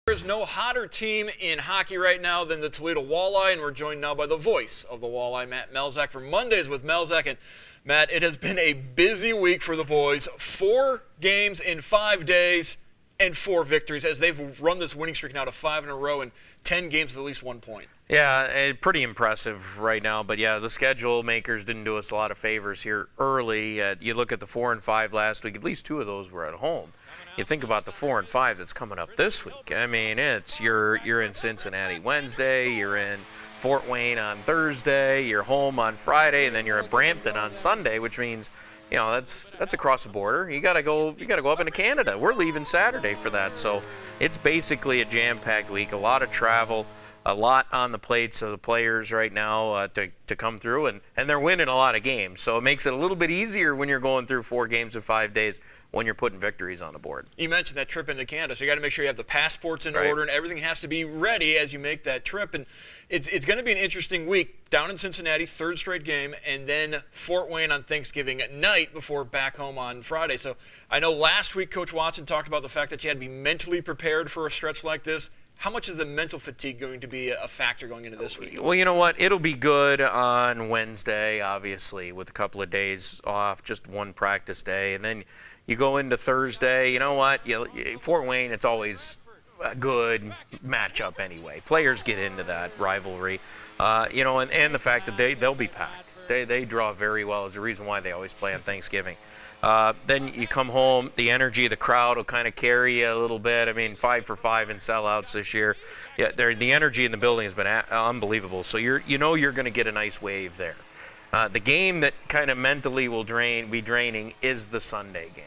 There's no hotter team in hockey right now than the Toledo Walleye, and we're joined now by the voice of the Walleye, Matt Melzak, for Mondays with Melzak. And Matt, it has been a busy week for the boys. 4 games in 5 days and 4 victories as they've run this winning streak now to 5 in a row and 10 games with at least 1 point. Yeah, pretty impressive right now. But, yeah, the schedule makers didn't do us a lot of favors here early. You look at the 4 and 5 last week, at least 2 of those were at home. You think about the 4 and 5 that's coming up this week. I mean, you're in Cincinnati Wednesday, you're in Fort Wayne on Thursday, you're home on Friday, and then you're at Brampton on Sunday, which means, you know, that's across the border. You gotta go up into Canada. We're leaving Saturday for that, so it's basically a jam-packed week. A lot of travel, a lot on the plates of the players right now to come through, and they're winning a lot of games. So it makes it a little bit easier when you're going through 4 games in 5 days when you're putting victories on the board. You mentioned that trip into Canada, so you got to make sure you have the passports in order, and everything has to be ready as you make that trip. And it's going to be an interesting week down in Cincinnati, 3rd straight game, and then Fort Wayne on Thanksgiving at night before back home on Friday. So I know last week Coach Watson talked about the fact that you had to be mentally prepared for a stretch like this. How much is the mental fatigue going to be a factor going into this week? Well, you know what? It'll be good on Wednesday, obviously, with a couple of days off, just 1 practice day. And then you go into Thursday. You know what? Fort Wayne, it's always a good matchup anyway. Players get into that rivalry. And the fact that they'll be packed. They draw very well. Is the reason why they always play on Thanksgiving. Then you come home, the energy of the crowd will kind of carry you a little bit. I mean, 5 for 5 in sellouts this year. Yeah, the energy in the building has been unbelievable. So you're going to get a nice wave there. The game that kind of mentally will be draining is the Sunday game,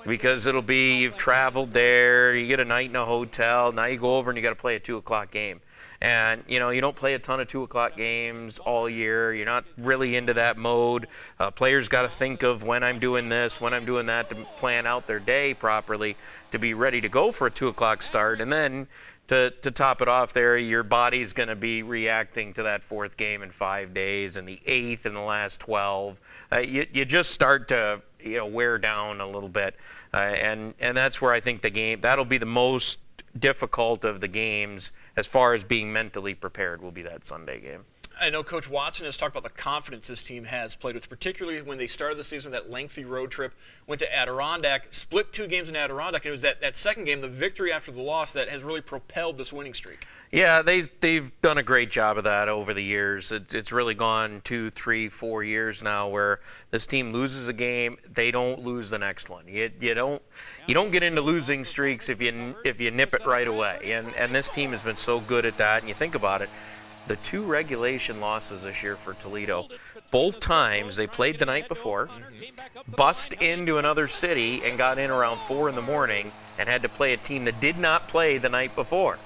because it'll be you've traveled there, you get a night in a hotel, now you go over and you got to play a 2 o'clock game. And, you don't play a ton of 2 o'clock games all year. You're not really into that mode. Players got to think of when I'm doing this, when I'm doing that, to plan out their day properly to be ready to go for a 2 o'clock start. And then to top it off there, your body's going to be reacting to that 4th game in 5 days and the 8th in the last 12. You just start to wear down a little bit. And that's where I think that'll be the most difficult of the games as far as being mentally prepared will be that Sunday game. I know Coach Watson has talked about the confidence this team has played with, particularly when they started the season with that lengthy road trip, went to Adirondack, split 2 games in Adirondack, and it was that second game, the victory after the loss, that has really propelled this winning streak. Yeah, they've done a great job of that over the years. It's really gone 2, 3, 4 years now where this team loses a game, they don't lose the next one. You don't get into losing streaks if you nip it right away. And this team has been so good at that. And you think about it, the 2 regulation losses this year for Toledo, both times they played the night before, bust into another city and got in around 4 in the morning and had to play a team that did not play the night before.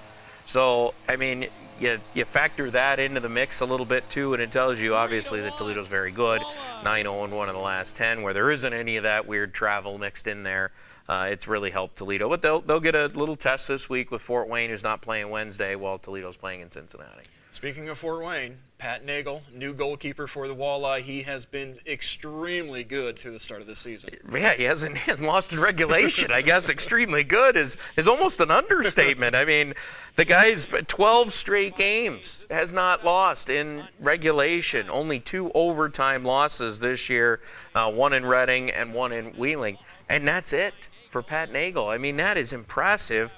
So, I mean, you factor that into the mix a little bit too, and it tells you obviously that Toledo's very good, 9-0-1 in the last 10, where there isn't any of that weird travel mixed in there. It's really helped Toledo. But they'll get a little test this week with Fort Wayne, who's not playing Wednesday, while Toledo's playing in Cincinnati. Speaking of Fort Wayne, Pat Nagel, new goalkeeper for the Walleye. He has been extremely good through the start of this season. Yeah, he hasn't lost in regulation. I guess extremely good is almost an understatement. I mean, the guy's 12 straight games, has not lost in regulation. Only 2 overtime losses this year, 1 in Reading and 1 in Wheeling. And that's it for Pat Nagel. I mean, that is impressive.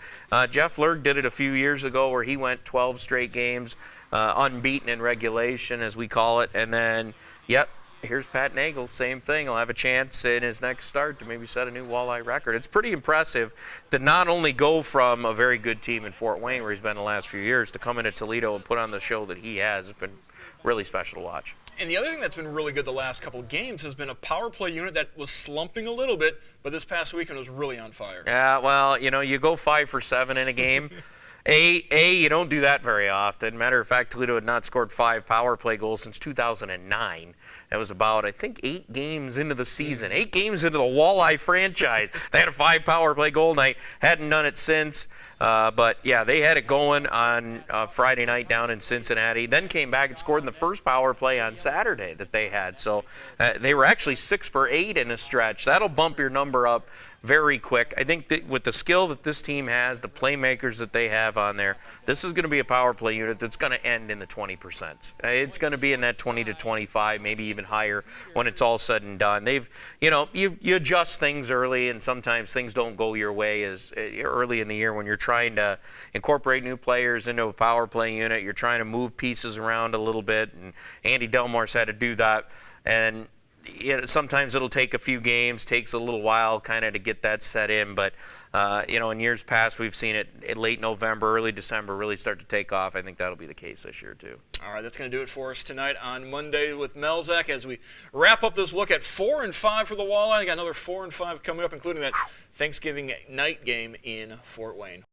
Jeff Lerg did it a few years ago where he went 12 straight games, unbeaten in regulation, as we call it. And then, here's Pat Nagel, same thing. He'll have a chance in his next start to maybe set a new Walleye record. It's pretty impressive to not only go from a very good team in Fort Wayne, where he's been the last few years, to come into Toledo and put on the show that he has. It's been really special to watch. And the other thing that's been really good the last couple of games has been a power play unit that was slumping a little bit, but this past weekend was really on fire. Yeah, well, you go 5 for 7 in a game. You don't do that very often. Matter of fact, Toledo had not scored 5 power play goals since 2009. That was about, I think, 8 games into the season, 8 games into the Walleye franchise. They had a 5 power play goal night. Hadn't done it since. But, yeah, they had it going on Friday night down in Cincinnati. Then came back and scored in the first power play on Saturday that they had. So they were actually 6 for 8 in a stretch. That'll bump your number up very quick. I think that with the skill that this team has, the playmakers that they have on there, this is going to be a power play unit that's going to end in the 20%. It's going to be in that 20 to 25, maybe even higher when it's all said and done. They've, you adjust things early, and sometimes things don't go your way as early in the year when you're trying to incorporate new players into a power play unit. You're trying to move pieces around a little bit, and Andy Delmore's had to do that. And sometimes it'll take a few games, takes a little while kind of to get that set in. But, in years past, we've seen it in late November, early December really start to take off. I think that'll be the case this year, too. All right, that's going to do it for us tonight on Monday with Melzak as we wrap up this look at 4 and 5 for the Walleye. I got another 4 and 5 coming up, including that Thanksgiving night game in Fort Wayne.